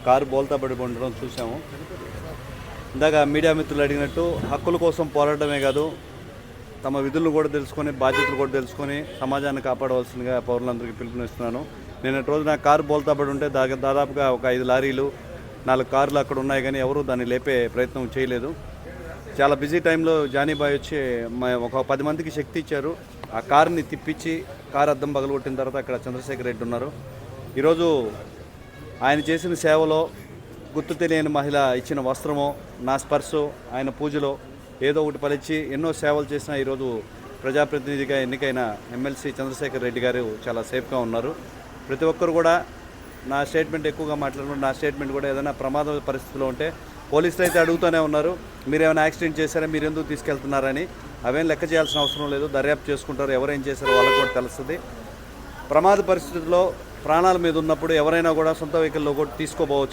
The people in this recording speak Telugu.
కారు బోల్తా పడి ఉండడం చూసాము. ఇందాక మీడియా మిత్రులు అడిగినట్టు హక్కుల కోసం పోరాటమే కాదు, తమ విధులను కూడా తెలుసుకొని, బాధ్యతలు కూడా తెలుసుకొని సమాజాన్ని కాపాడవలసిందిగా పౌరులందరికీ పిలుపునిస్తున్నాను. నిన్నటి రోజున కారు బోల్తా పడి ఉంటే దాదాపుగా ఒక 5 లారీలు 4 కార్లు అక్కడ ఉన్నాయి, కానీ ఎవరూ దాన్ని లేపే ప్రయత్నం చేయలేదు. చాలా బిజీ టైంలో జానీబాయ్ వచ్చి ఒక 10 మందికి శక్తి ఇచ్చారు. ఆ కారుని తిప్పించి కారు అద్దం పగలగొట్టిన తర్వాత అక్కడ చంద్రశేఖర్ రెడ్డి ఉన్నారు. ఈరోజు ఆయన చేసిన సేవలో గుర్తు తెలియని మహిళ ఇచ్చిన వస్త్రమో, నా స్పర్శో, ఆయన పూజలో ఏదో ఒకటి పలిచి ఎన్నో సేవలు చేసిన ఈరోజు ప్రజాప్రతినిధిగా ఎన్నికైన ఎమ్మెల్సీ చంద్రశేఖర్ రెడ్డి గారు చాలా సేఫ్గా ఉన్నారు. ప్రతి ఒక్కరు కూడా నా స్టేట్మెంట్ ఎక్కువగా మాట్లాడుకుంటే, నా స్టేట్మెంట్ కూడా ఏదైనా ప్రమాద పరిస్థితిలో ఉంటే పోలీసులు అయితే అడుగుతూనే ఉన్నారు, మీరు ఏమైనా యాక్సిడెంట్ చేశారా, మీరు ఎందుకు తీసుకెళ్తున్నారని. అవేం లెక్క చేయాల్సిన అవసరం లేదు, దర్యాప్తు చేసుకుంటారు. ఎవరేం చేశారో వాళ్ళకి కూడా తెలుస్తుంది. ప్రమాద పరిస్థితుల్లో ప్రాణాల మీద ఉన్నప్పుడు ఎవరైనా కూడా సొంత వెహికల్లో కూడా తీసుకోపోవచ్చు.